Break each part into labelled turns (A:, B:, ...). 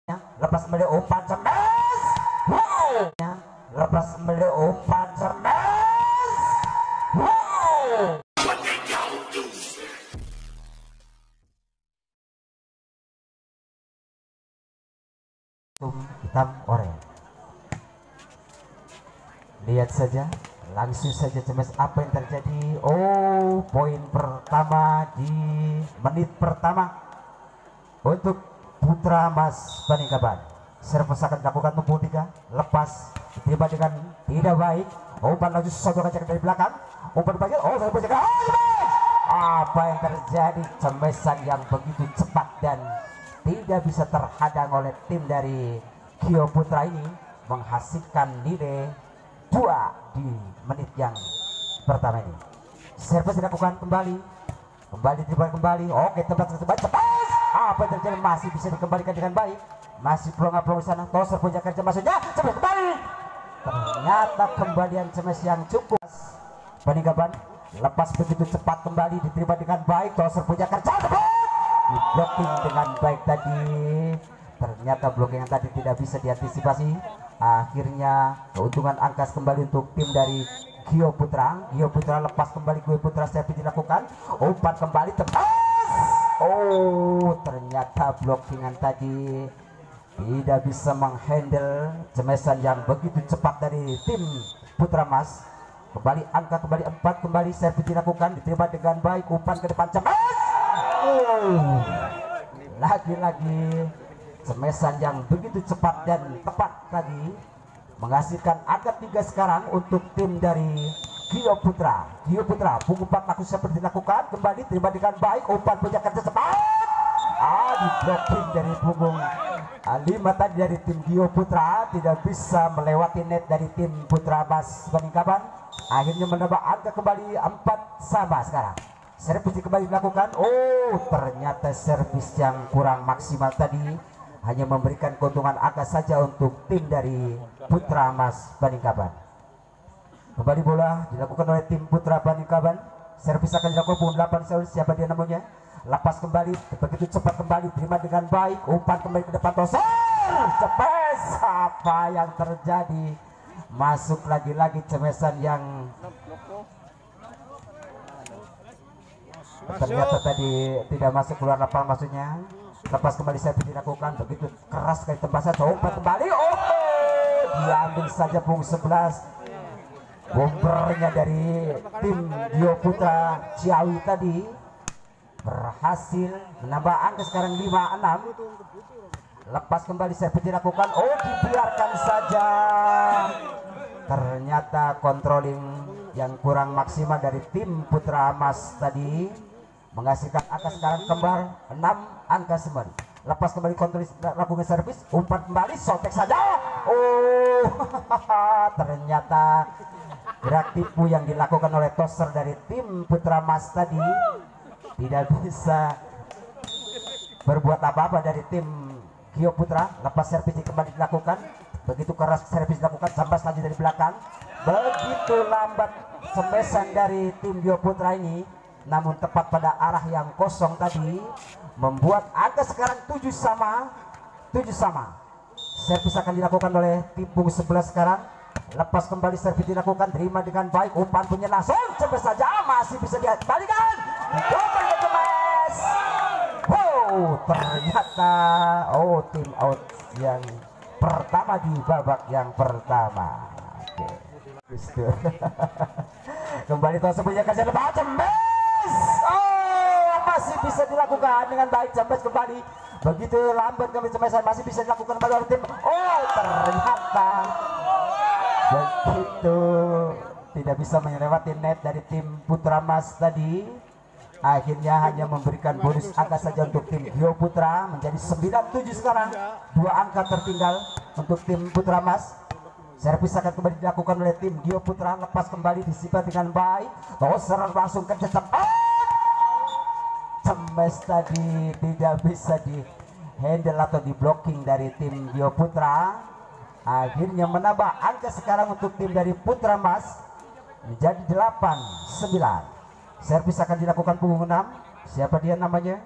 A: lepas kembali umpan cerdas. Wow. Lepas kembali umpan cerdas. Wow. Hitam oranye. Lihat saja, langsung saja cemas apa yang terjadi. Oh, poin pertama di menit pertama untuk Putra Mas Balikpapan. Servis akan dilakukan tumpu 3, lepas tiba dengan tidak baik. Umpan lagi sodorkan dari belakang. Umpan bagian, oh saya berjaga. Apa yang terjadi? Cemesan yang begitu cepat dan tidak bisa terhadang oleh tim dari Gio Putra ini menghasilkan nilai 2 di menit yang pertama ini. Servis dilakukan kembali diterima kembali. Oke, tempat cepat. Apa yang terjadi? Masih bisa dikembalikan dengan baik. Masih pelonga-pelonga di sana. Toser punya kerja maksudnya. Cepat kembali. Ternyata kembalian cemas yang cukup. Balikpapan lepas begitu cepat kembali diterima dengan baik. Toser punya kerja cepat. Di blocking dengan baik tadi. Ternyata blocking yang tadi tidak bisa diantisipasi. Akhirnya keuntungan angkas kembali untuk tim dari Gio Putra. Gio Putra lepas kembali, Gio Putra servis dilakukan. Umpan kembali tebas. Oh, ternyata blockingan tadi tidak bisa menghandle cemesan yang begitu cepat dari tim Putra Mas. Kembali angka kembali 4, kembali servis dilakukan, diterima dengan baik. Umpan ke depan cemas. Oh, lagi-lagi cemesan yang begitu cepat dan tepat tadi menghasilkan angka 3 sekarang untuk tim dari Gio Putra. Gio Putra umpan laku seperti dilakukan, kembali terima dengan baik. Umpan punya kerja cepat. Di blocking dari punggung 5 tadi dari tim Gio Putra, tidak bisa melewati net dari tim Putra Mas Balikpapan. Akhirnya menambah angka kembali 4 sama sekarang. Servis kembali dilakukan. Oh, ternyata servis yang kurang maksimal tadi, hanya memberikan keuntungan angka saja untuk tim dari Putra Mas Balikpapan. Kembali bola dilakukan oleh tim Putra Balikpapan. Servis akan dilakukan pukul 8. Siapa dia namanya? Lepas kembali begitu cepat, kembali terima dengan baik. Umpan kembali ke depan Toser. Cepet. Apa yang terjadi? Masuk lagi-lagi cemesan yang ternyata tadi tidak masuk keluar lapangan maksudnya. Lepas kembali servis dilakukan, begitu keras sekali tembasan. Umpan kembali. Oh, diambil saja punggung 11. Bombernya dari tim Gio Putra Ciawi tadi berhasil menambah angka sekarang 5-6. Lepas kembali servis dilakukan. Oh, dibiarkan saja. Ternyata controlling yang kurang maksimal dari tim Putra Mas tadi menghasilkan angka sekarang kembar 6 angka sembari. Lepas kembali kontrol lakukan servis. Umpan kembali, sotek saja. Oh, ternyata gerak tipu yang dilakukan oleh Toser dari tim Putra Mas tadi tidak bisa berbuat apa-apa dari tim Gio Putra. Lepas servis kembali dilakukan, begitu keras servis dilakukan, sampai lagi dari belakang. Begitu lambat semesan dari tim Gio Putra ini, namun tepat pada arah yang kosong tadi, membuat angka sekarang 7 sama. Servis akan dilakukan oleh tim punggung 11 sekarang. Lepas kembali servis dilakukan, terima dengan baik. Umpan punya langsung cepat saja, masih bisa dikembalikan. Umpan cemas. Wow, ternyata tim out yang pertama di babak yang pertama. Oke. Kembali Toser punya kerja lepas cemas. Oh, masih bisa dilakukan dengan baik. Cemas kembali. Begitu lambat kami cemesan, masih bisa dilakukan kembali oleh tim. Oh, ternyata begitu tidak bisa melewati net dari tim Putra Mas tadi. Akhirnya hanya memberikan bonus angka saja untuk tim Gio Putra, menjadi 9-7 sekarang. 2 angka tertinggal untuk tim Putra Mas. Servis akan kembali dilakukan oleh tim Gio Putra. Lepas kembali disimpan dengan baik. Toser langsung kerja cepat. Cemes tadi tidak bisa di handle atau di blocking dari tim Gio Putra. Akhirnya menambah angka sekarang untuk tim dari Putra Mas menjadi 8-9. Servis akan dilakukan punggung 6. Siapa dia namanya?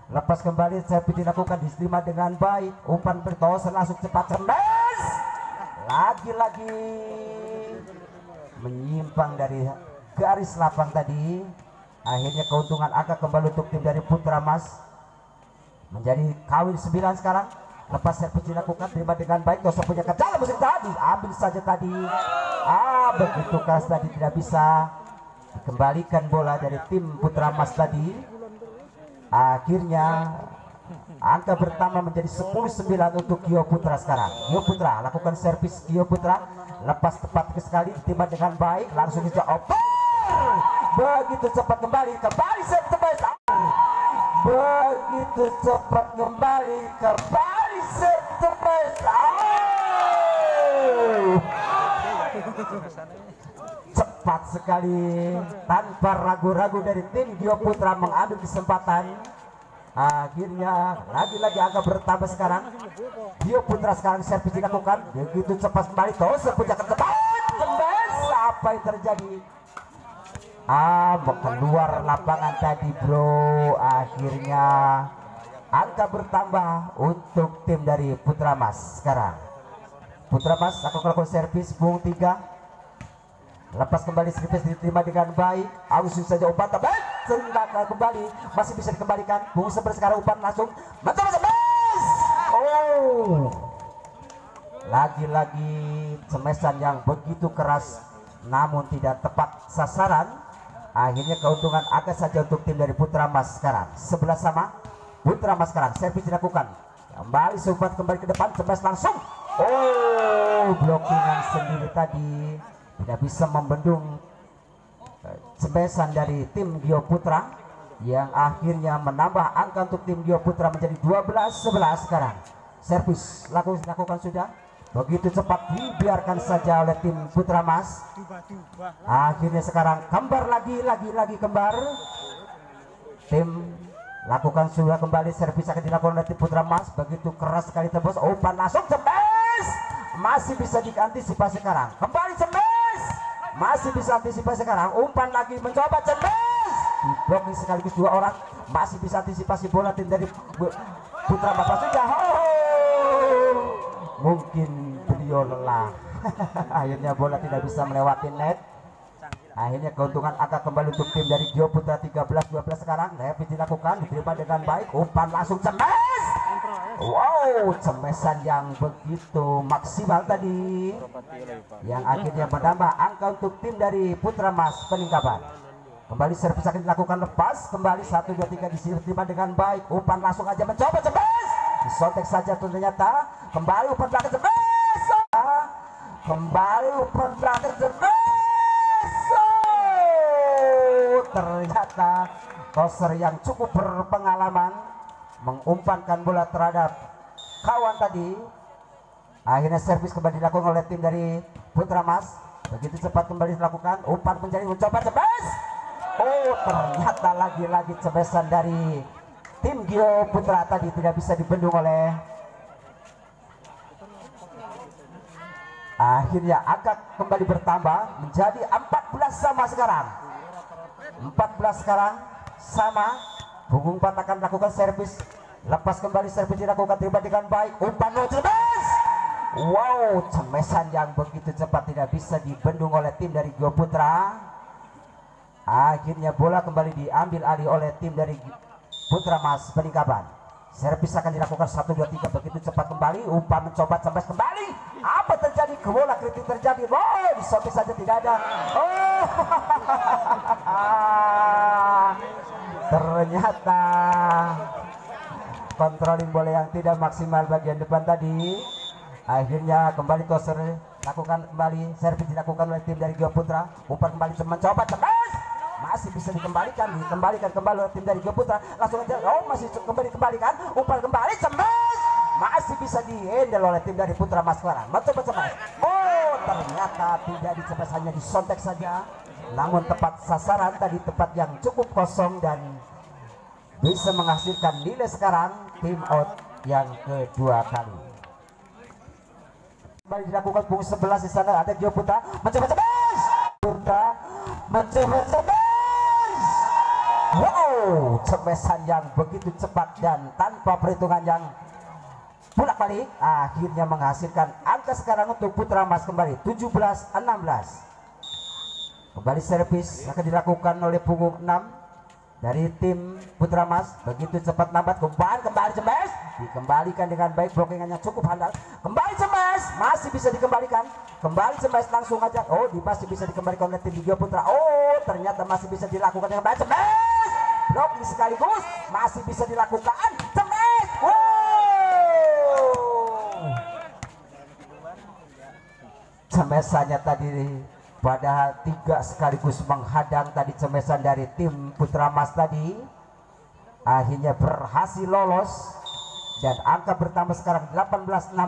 A: lepas kembali, servis dilakukan, diterima dengan baik, umpan bertos langsung cepat cerdas, lagi-lagi menyimpang dari garis lapang tadi. Akhirnya keuntungan angka kembali untuk tim dari Putra Mas, menjadi kawin 9 sekarang. Lepas servis dilakukan, terima dengan baik, Dosa punya kedalam musim tadi, ambil saja tadi. Begitu keras tadi, tidak bisa dikembalikan bola dari tim Putra Mas tadi. Akhirnya angka pertama menjadi 10-9 untuk Gio Putra sekarang. Gio Putra lakukan servis, Gio Putra lepas tepat sekali, diterima dengan baik, langsung bisa oper. Begitu cepat kembali set tebas. Begitu cepat kembali set tebas. Cepat sekali, tanpa ragu-ragu dari tim Gio Putra mengambil kesempatan. Akhirnya lagi-lagi angka bertambah sekarang. Gio Putra sekarang servis dilakukan, begitu cepat kembali, Toser punya ketepat tembes. Apa yang terjadi? Keluar lapangan tadi, bro. Akhirnya angka bertambah untuk tim dari Putra Mas sekarang. Putra Mas akan melakukan servis pung 3. Lepas kembali, servis diterima dengan baik, langsung saja umpan tebak, sentak kembali, masih bisa dikembalikan. Pung 11 sekarang umpan langsung mencoba smash. Lagi-lagi semesan yang begitu keras namun tidak tepat sasaran. Akhirnya keuntungan agak saja untuk tim dari Putra Mas sekarang. 11 sama. Putra Mas sekarang servis dilakukan, kembali sempat kembali ke depan, smash langsung. Blockingan sendiri tadi, tidak bisa membendung semesan dari tim Gio Putra, yang akhirnya menambah angka untuk tim Gio Putra menjadi 12-11 sekarang. Servis lakukan sudah, begitu cepat dibiarkan saja oleh tim Putra Mas. Akhirnya sekarang kembar lagi kembar. Tim lakukan sudah kembali, servis akan dilakukan oleh tim Putra Mas, begitu keras sekali tembus, umpan langsung tembus, masih bisa diantisipasi sekarang. Kembali tembus, masih bisa antisipasi sekarang, umpan lagi mencoba tembus, diblokir sekaligus 2 orang, masih bisa antisipasi bola tim dari Putra Mas sudah. Mungkin beliau lelah. Akhirnya bola tidak bisa melewati net. Akhirnya keuntungan akan kembali untuk tim dari Gio Putra 13-12 sekarang. Levis dilakukan, diterima dengan baik, umpan langsung cemes. Cemesan yang begitu maksimal tadi, yang akhirnya menambah angka untuk tim dari Putra Mas Peninggapan. Kembali servis akan dilakukan, lepas kembali 1, 2, 3 diterima dengan baik, umpan langsung aja mencoba cemes, disontek saja ternyata. Kembali umpan belakang cemes, kembali umpan belakang cemes. Ternyata Toser yang cukup berpengalaman mengumpankan bola terhadap kawan tadi. Akhirnya servis kembali dilakukan oleh tim dari Putra Mas, begitu cepat kembali dilakukan, umpan menjadi mencoba cemes. Ternyata lagi-lagi cemesan dari tim Gio Putra tadi tidak bisa dibendung oleh. Akhirnya angka kembali bertambah menjadi 14 sama sekarang. 14 sekarang sama. Punggung 4 akan melakukan servis, lepas kembali servis dilakukan, terima dengan baik, umpan cemes. Cemesan yang begitu cepat tidak bisa dibendung oleh tim dari Gio Putra. Akhirnya bola kembali diambil alih oleh tim dari Putra Mas Peninggapan. Servis akan dilakukan 1, 2, 3, begitu cepat kembali, umpan mencoba cemes kembali. Apa terjadi? Bola kritik terjadi. Disobek saja tidak ada. Ternyata controlling bola yang tidak maksimal bagian depan tadi. Akhirnya kembali Toser lakukan kembali, servis dilakukan oleh tim dari Gio Putra, umpan kembali mencoba cemes, masih bisa dikembalikan kembali oleh tim dari Gio Putra, langsung aja masih kembalikan, umpan kembali cemes, masih bisa dihandle oleh tim dari Putra Mas sekarang, mencoba cemes. Ternyata tidak dicemes, hanya disontek saja, namun tepat sasaran tadi, tempat yang cukup kosong dan bisa menghasilkan nilai sekarang tim out yang kedua kali. Kembali dilakukan punggung 11 di sana, ada Gio Putra mencoba cemes, Putra mencoba cemes, Wow, cemesan yang begitu cepat dan tanpa perhitungan yang bolak balik akhirnya menghasilkan angka sekarang untuk Putra Mas kembali 17-16. Kembali servis akan dilakukan oleh punggung 6 dari tim Putra Mas. Begitu cepat lambat kembali cemes, dikembalikan dengan baik, blockingannya cukup handal. Kembali cemes, masih bisa dikembalikan. Kembali cemes langsung aja. Oh, masih bisa dikembalikan oleh tim Gio Putra. Oh, ternyata masih bisa dilakukan dengan baik. Cemes, blocking sekaligus masih bisa dilakukan. Cemes, cemesannya tadi padahal 3 sekaligus menghadang tadi cemesan dari tim Putra Mas tadi, akhirnya berhasil lolos dan angka bertambah sekarang 18-16.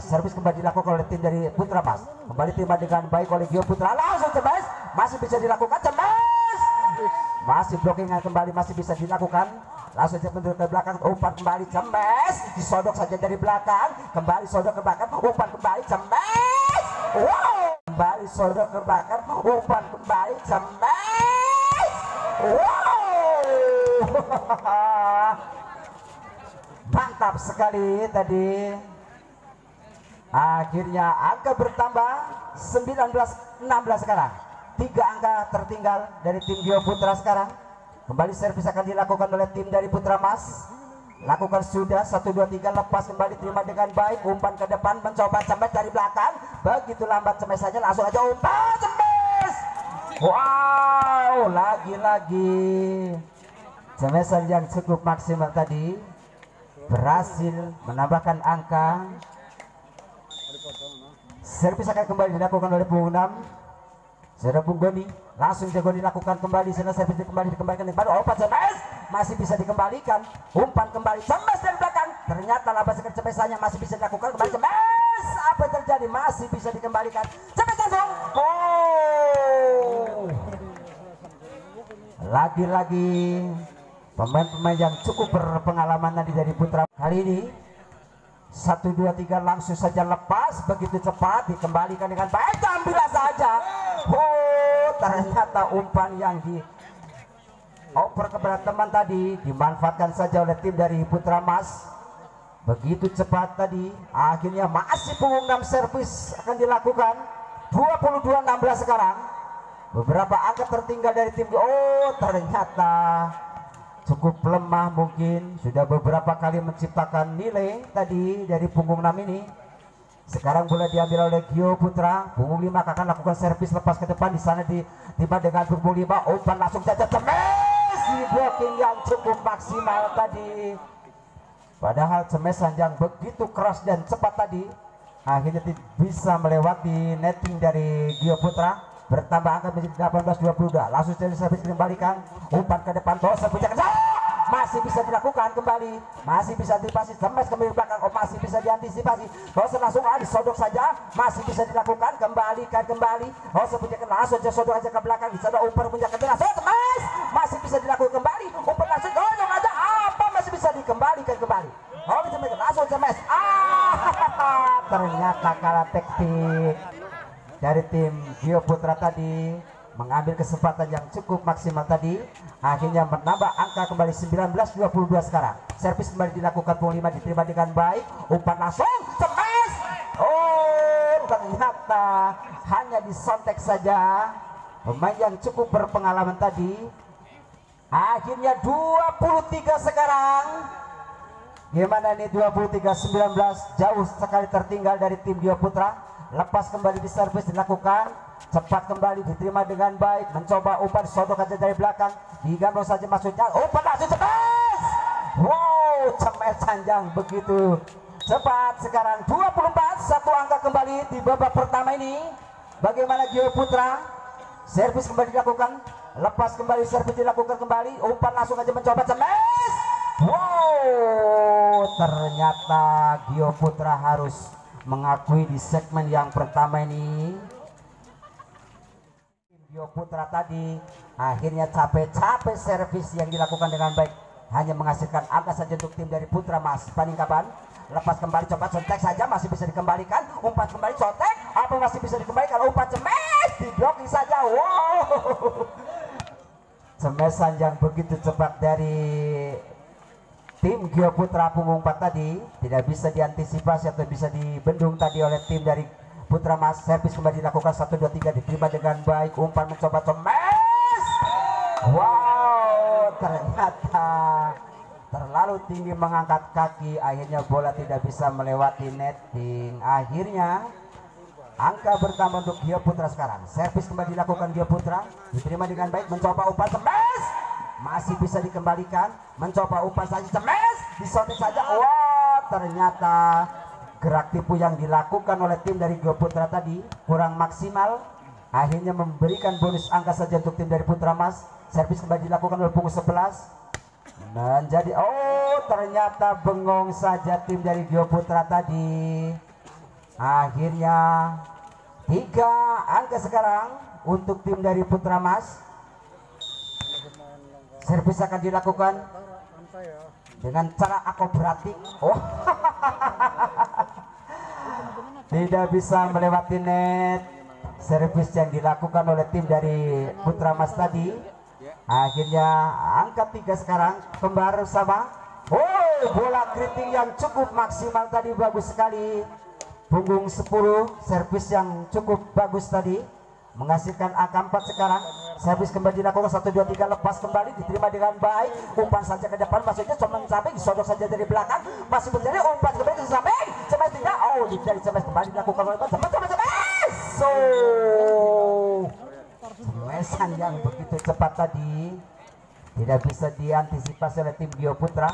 A: Servis kembali dilakukan oleh tim dari Putra Mas, kembali terima dengan baik oleh Gio Putra, langsung cemes, masih bisa dilakukan, cemes, masih blocking kembali, masih bisa dilakukan. Langsung saja mundur ke belakang, umpan kembali, cemes, disodok saja dari belakang, kembali sodok ke belakang, umpan kembali, cemes, wow, kembali sodok ke belakang, umpan kembali, cemes, wow. Mantap sekali tadi. Akhirnya angka bertambah 19-16 sekarang. 3 angka tertinggal dari tim Gio Putra sekarang. Kembali servis akan dilakukan oleh tim dari Putra Mas. Lakukan sudah 1 2 3, lepas kembali, terima dengan baik, umpan ke depan, mencoba cemes dari belakang. Begitu lambat cemes saja, langsung aja umpan cemes. Wow, lagi-lagi cemesan yang cukup maksimal tadi berhasil menambahkan angka. Servis akan kembali dilakukan oleh punggung 6. Sudah Bung Goni, langsung jago dilakukan kembali, sana servis dikembalikan kembali, umpan cemes masih bisa dikembalikan, umpan kembali cemes dari belakang, ternyata lambat sekali cemesannya, masih bisa dilakukan kembali cemes, apa yang terjadi, masih bisa dikembalikan cemes langsung. Oh, lagi-lagi pemain-pemain yang cukup berpengalaman tadi dari Putra kali ini. 1 2 3 langsung saja lepas, begitu cepat dikembalikan dengan baik, ambil saja. Oh, ternyata umpan yang di oper kepada teman tadi dimanfaatkan saja oleh tim dari Putra Mas. Begitu cepat tadi, akhirnya masih punggung 6 servis akan dilakukan. 22-16 sekarang. Beberapa angka tertinggal dari tim. Oh, ternyata cukup lemah, mungkin sudah beberapa kali menciptakan nilai tadi dari punggung 6 ini. Sekarang bola diambil oleh Gio Putra. Punggung 5 akan lakukan servis lepas ke depan, di sana tiba dengan punggung 5, umpan langsung saja cemes, di blocking yang cukup maksimal tadi. Padahal cemesan yang begitu keras dan cepat tadi akhirnya bisa melewati netting dari Gio Putra. Bertambah angka menjadi 18-22. Langsung jadi servis dikembalikan, umpan ke depan, bos masih bisa dilakukan kembali, masih bisa dipasi cemes kembali belakang, masih bisa diantisipasi, bos langsung disodok saja, masih bisa dilakukan, kembalikan kembali, bos punya langsung aja sodok aja ke belakang, bisa ada umpan punya ke tengah, cemes masih bisa dilakukan kembali, umpan langsung dojong aja, apa masih bisa dikembalikan kembali, langsung cemes, ternyata kalah taktik dari tim Gio Putra tadi, mengambil kesempatan yang cukup maksimal tadi, akhirnya menambah angka kembali 19-22 sekarang. Servis kembali dilakukan punggung 5, diterima dengan baik, umpan langsung cemes. Oh, ternyata hanya disontek saja pemain yang cukup berpengalaman tadi. Akhirnya 23 sekarang. Gimana nih 23-19, jauh sekali tertinggal dari tim Gio Putra. Lepas kembali di servis dilakukan, cepat kembali diterima dengan baik, mencoba umpan sodok aja dari belakang, digandong saja maksudnya, umpan langsung cepat. Wow, cepat panjang begitu cepat. Sekarang 24, 1 angka kembali di babak pertama ini. Bagaimana Gio Putra? Servis kembali dilakukan, lepas kembali servis dilakukan kembali, umpan langsung aja mencoba cemes. Wow, ternyata Gio Putra harus mengakui di segmen yang pertama ini, Gio Putra tadi akhirnya capek-capek servis yang dilakukan dengan baik hanya menghasilkan angka saja untuk tim dari Putra Mas Paningkapan. Lepas kembali, coba contek saja, masih bisa dikembalikan, umpan kembali contek, apa masih bisa dikembalikan, umpan cemes, di blocking saja. Wow, Semesan yang begitu cepat dari tim Gio Putra punggung 4 tadi tidak bisa diantisipasi atau bisa dibendung tadi oleh tim dari Putra Mas. Servis kembali dilakukan 1 2 3 diterima dengan baik, umpan mencoba Cemes. Wow, ternyata terlalu tinggi mengangkat kaki, akhirnya bola tidak bisa melewati netting. Akhirnya angka bertambah untuk Gio Putra sekarang. Servis kembali dilakukan Gio Putra, diterima dengan baik, mencoba umpan Cemes, masih bisa dikembalikan, mencoba umpan saja Cemes, disotek saja. Wah, ternyata gerak tipu yang dilakukan oleh tim dari Gio Putra tadi kurang maksimal, akhirnya memberikan bonus angka saja untuk tim dari Putra Mas. Servis kembali dilakukan oleh punggung 11 menjadi, ternyata bengong saja tim dari Gio Putra tadi. Akhirnya 3 angka sekarang untuk tim dari Putra Mas. Servis akan dilakukan dengan cara akrobatik. Tidak bisa melewati net. Servis yang dilakukan oleh tim dari Putra Mas tadi. Akhirnya angka 3 sekarang kembar sama. Bola keriting yang cukup maksimal tadi, bagus sekali. Punggung 10, servis yang cukup bagus tadi menghasilkan angka 4 sekarang. Servis kembali dilakukan 1 2 3, lepas kembali, diterima dengan baik, umpan saja ke depan, maksudnya cuma samping, disodok saja dari belakang, masih berjadi umpan kembali ke samping, Cemes tidak, dari Cemes kembali dilakukan oleh Cemes. Cemesan yang begitu cepat tadi tidak bisa diantisipasi oleh tim Gio Putra.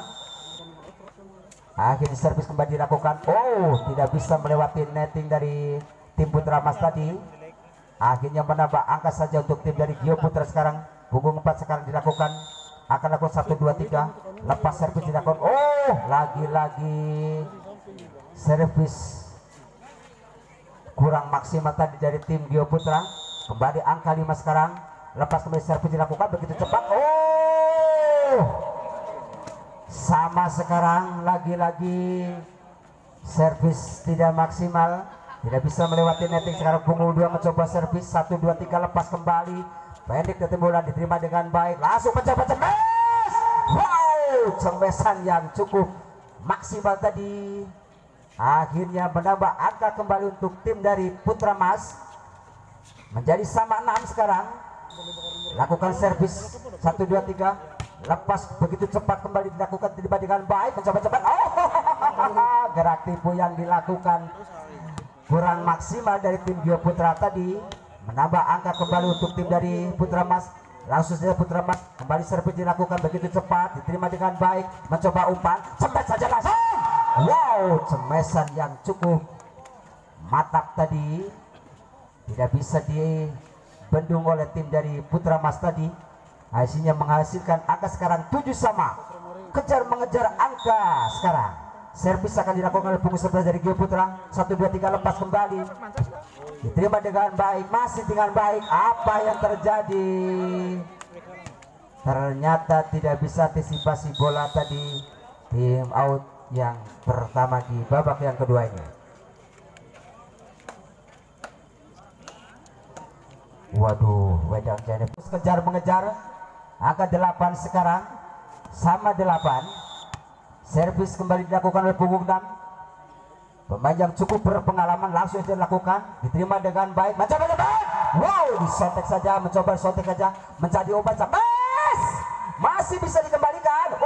A: Akhirnya servis kembali dilakukan, tidak bisa melewati netting dari tim Putra Mas tadi. Akhirnya menambah angka saja untuk tim dari Gio Putra sekarang. Punggung 4 sekarang dilakukan, akan lakukan 1 2 3, lepas servis dilakukan. Lagi-lagi servis kurang maksimal tadi dari tim Gio Putra. Kembali angka 5 sekarang, lepas kembali servis dilakukan begitu cepat. Sama sekarang, lagi-lagi servis tidak maksimal, tidak bisa melewati netting. Sekarang punggung 2 mencoba servis 1 2 3, lepas kembali, pendek dari bola, diterima dengan baik, langsung mencoba Cemes. Cemesan yang cukup maksimal tadi akhirnya menambah angka kembali untuk tim dari Putra Mas menjadi sama 6 sekarang. Lakukan servis 1 2 3, lepas begitu cepat kembali dilakukan, tiba dengan baik, mencoba cepat. Gerak tipu yang dilakukan kurang maksimal dari tim Gio Putra tadi, menambah angka kembali untuk tim dari Putra Mas. Langsung saja Putra Mas kembali servis dilakukan begitu cepat, diterima dengan baik, mencoba umpan, cepat saja langsung. Cemesan yang cukup mantap tadi tidak bisa dibendung oleh tim dari Putra Mas tadi. Hasilnya menghasilkan angka sekarang 7 sama. Kejar mengejar angka sekarang. Servis akan dilakukan oleh punggung 11 dari Gio Putra. 1 2 3, lepas kembali, diterima dengan baik, masih dengan baik. Apa yang terjadi? Ternyata tidak bisa antisipasi bola tadi. Tim out yang pertama di babak yang kedua ini. Wedang Janet kejar mengejar, angka 8 sekarang sama 8. Servis kembali dilakukan oleh punggung 6. Pemain yang cukup berpengalaman langsung dilakukan, diterima dengan baik, mencoba cepat. Disotek saja, mencoba sotek saja, mencari umpan Cemes, masih bisa dikembalikan.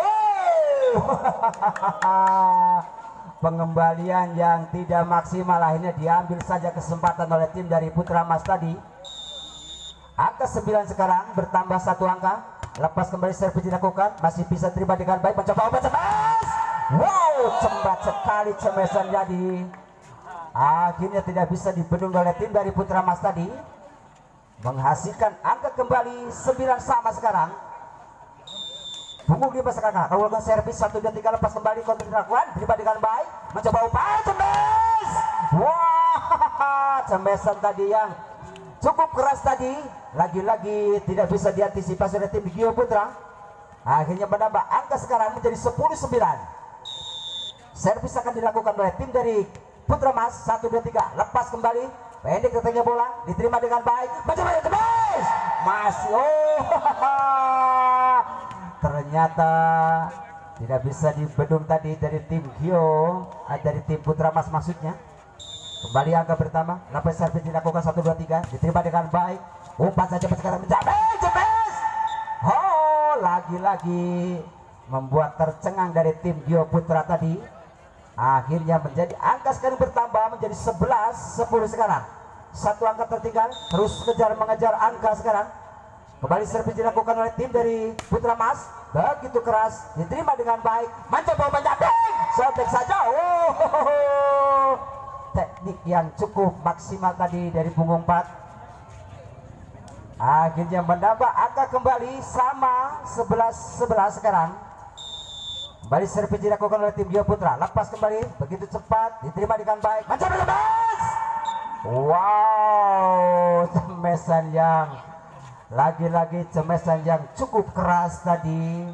A: Pengembalian yang tidak maksimal, akhirnya diambil saja kesempatan oleh tim dari Putra Mas tadi. Angka 9 sekarang bertambah 1 angka, lepas kembali servis dilakukan, masih bisa terima dengan baik, mencoba umpan Cemes. Cepat sekali Cemesan jadi. Akhirnya tidak bisa dibendung oleh tim dari Putra Mas tadi, menghasilkan angka kembali 9 sama sekarang. Punggung 5 sekarang, kalau servis 1 2 3, lepas kembali, kontra dilakukan, terima dengan baik, mencoba umpan Cemes. Cemesan tadi yang cukup keras tadi, lagi-lagi tidak bisa diantisipasi oleh tim Gio Putra. Akhirnya menambah angka sekarang menjadi 10-9. Servis akan dilakukan oleh tim dari Putra Mas. 1 2 3, lepas kembali, pendek datangnya bola, diterima dengan baik, macam-macam tebas, masih ternyata tidak bisa dibendung tadi dari tim Gio, dari tim Putra Mas maksudnya. Kembali angka pertama, lapis servis dilakukan 1 2 3, diterima dengan baik, umpan saja sekarang mencapai cepes. Oh, lagi-lagi membuat tercengang dari tim Gio Putra tadi. Akhirnya menjadi angka sekarang bertambah menjadi 11-10 sekarang. Satu angka tertinggal, terus mengejar angka sekarang. Kembali servis dilakukan oleh tim dari Putra Mas, begitu keras, diterima dengan baik, mencoba mencapai, sobek saja. Oh, teknik yang cukup maksimal tadi dari punggung 4. Akhirnya menambah angka kembali sama 11-11 sekarang. Kembali servis dilakukan oleh tim Gio Putra, lepas kembali begitu cepat, diterima dengan baik, mencoba lepas. Wow, cemesan yang lagi-lagi cemesan yang cukup keras tadi.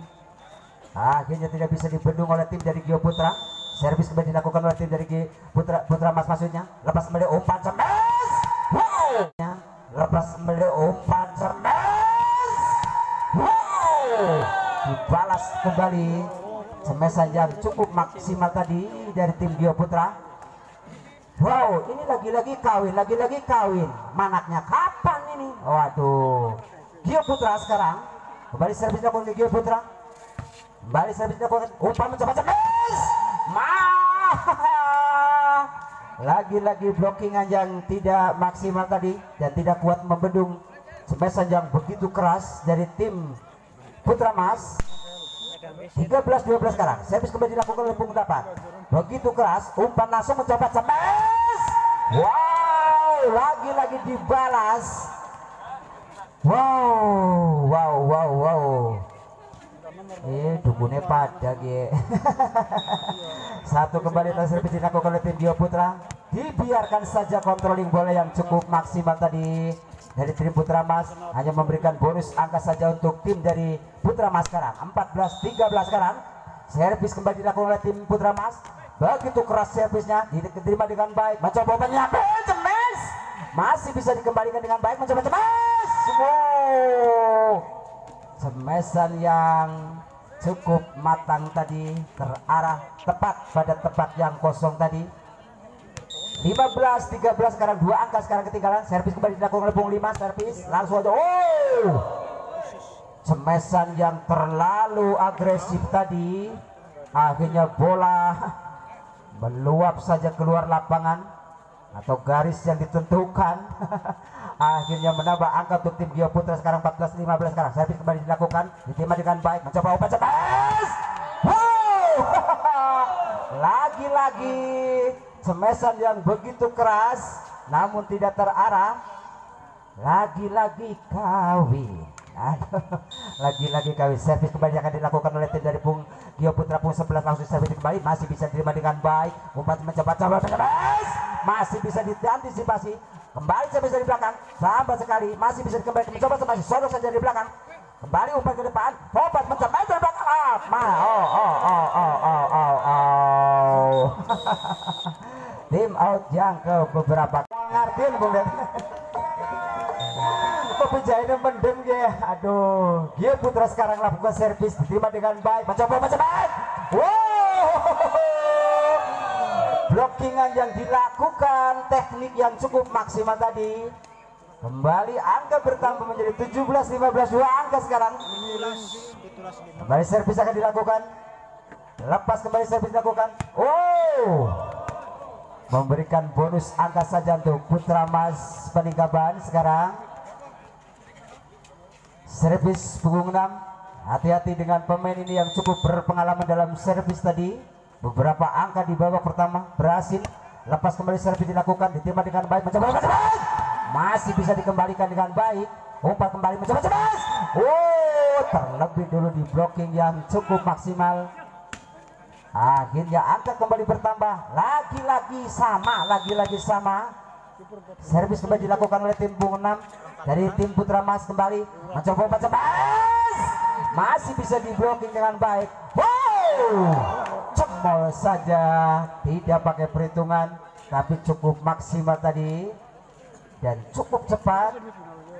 A: Akhirnya tidak bisa dibendung oleh tim dari Gio Putra. Servis kembali dilakukan oleh tim dari Putra Mas maksudnya. Lepas kembali umpan cemes. Wow. Lepas kembali umpan cemes. Wow. Dibalas kembali cemesan yang cukup maksimal tadi dari tim Gio Putra. Wow, ini lagi-lagi kawin. Manaknya kapan ini? Waduh. Gio Putra sekarang kembali servis dilakukan Gio Putra. Kembali servis dilakukan umpan mencoba cemes. Lagi-lagi blockingan yang tidak maksimal tadi dan tidak kuat membendung cemesan yang begitu keras dari tim Putra Mas. 13-12 sekarang. Servis kembali dilakukan oleh punggung 8. Begitu keras, umpan langsung mencoba cemes. Wow, lagi-lagi dibalas. Wow. Dukunnya pada ge. Satu kembali servis dilakukan oleh tim Gio Putra. Dibiarkan saja controlling bola yang cukup maksimal tadi dari tim Putra Mas, hanya memberikan bonus angka saja untuk tim dari Putra Mas sekarang. 14-13 sekarang. Servis kembali dilakukan oleh tim Putra Mas. Begitu keras servisnya, diterima dengan baik. Mencoba menyampaikan cemes. Masih bisa dikembalikan dengan baik, mencoba cemes. Wow. Cemesan yang cukup matang tadi, terarah tepat pada tempat yang kosong tadi. 15-13 sekarang, 2 angka sekarang ketinggalan. Servis kembali dilakukan oleh punggung 5. Servis langsung aja. Cemesan yang terlalu agresif tadi. Akhirnya bola meluap saja keluar lapangan atau garis yang ditentukan. Akhirnya menambah angka untuk tim Gio Putra sekarang 14-15 sekarang. Servis kembali dilakukan, diterima dengan baik, mencoba umpan cemes. Lagi-lagi cemesan yang begitu keras namun tidak terarah. Lagi-lagi kawin. Lagi-lagi kawin. Servis kembali akan dilakukan oleh tim dari Gio Putra pung 11. Langsung servis kembali, masih bisa diterima dengan baik. Umpan mencoba cemes. Masih bisa diantisipasi. Kembali servis dari belakang, sampai sekali masih bisa dikembali, mencoba masih sodok saja di belakang. Kembali umpan ke depan, umpan mencoba dari belakang. Tim out yang ke beberapa. Ngartin Bung Den. Pemijainya mendem ya. Aduh, Gio Putra sekarang lakukan servis, diterima dengan baik, mencoba. Wow. Blockingan yang dilakukan, teknik yang cukup maksimal tadi. Kembali angka bertambah menjadi 17-15, 2 angka sekarang. Kembali servis akan dilakukan. Lepas kembali servis dilakukan. Memberikan bonus angka saja untuk Putra Mas Peninggalan sekarang. Servis punggung 6. Hati-hati dengan pemain ini yang cukup berpengalaman dalam servis tadi. Beberapa angka di babak pertama berhasil. Lepas kembali servis dilakukan, diterima dengan baik, mencoba masih bisa dikembalikan dengan baik. Umpan kembali, mencoba cemas. Terlebih dulu di blocking yang cukup maksimal. Akhirnya angka kembali bertambah. Lagi-lagi sama. Servis kembali dilakukan oleh tim punggung 6 dari tim Putra Mas. Kembali mencoba umpan cemas. Masih bisa di blocking dengan baik. Cemol saja, tidak pakai perhitungan, tapi cukup maksimal tadi. dan cukup cepat.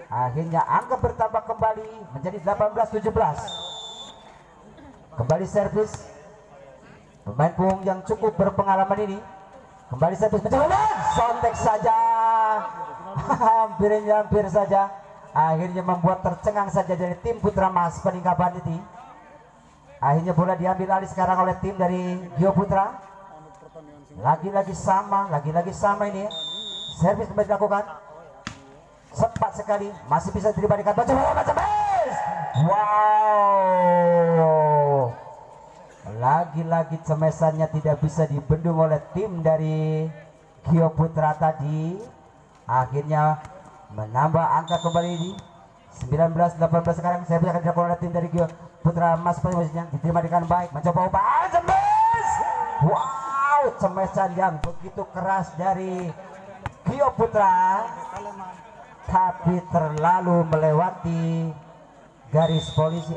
A: Akhirnya angka bertambah kembali menjadi 18-17. Kembali servis pemain punggung yang cukup berpengalaman ini. Kembali servis mencoba sontek saja. hampir saja. Akhirnya membuat tercengang saja dari tim Putra Mas Peninggapan ini. Akhirnya bola diambil alih sekarang oleh tim dari Gio Putra. Lagi-lagi sama ini. Servis kembali dilakukan. Cepat sekali, masih bisa diterima dengan macam. Wow. Lagi-lagi cemesannya tidak bisa dibendung oleh tim dari Gio Putra tadi. Akhirnya menambah angka kembali ini 19-18 sekarang. Saya akan dilakukan oleh tim dari Gio Putra Mas Peninggapan, diterima dengan baik, mencoba umpan cemes. Wow, cemesan yang begitu keras dari Gio Putra, tapi terlalu melewati garis polisi.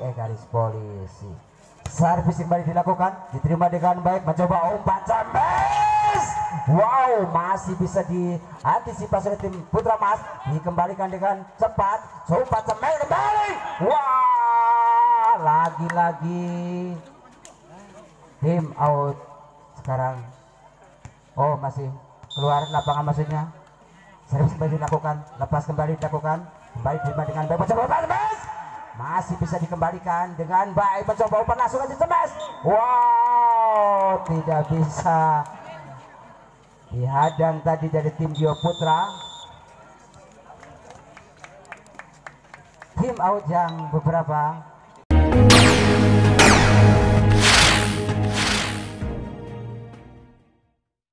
A: Servis kembali dilakukan, diterima dengan baik, mencoba umpan cemes. Wow, masih bisa diantisipasi oleh tim Putra Mas, dikembalikan dengan cepat. Umpan cemes kembali. Wah, lagi-lagi tim out sekarang. Oh, masih keluar lapangan maksudnya. Servis kembali dilakukan, lepas kembali dilakukan, kembali diterima dengan baik, mencoba umpan cemes. Masih bisa dikembalikan dengan baik, mencoba umpan langsung aja cemes. Wow, tidak bisa dihadang tadi dari tim Gio Putra. Tim out yang beberapa.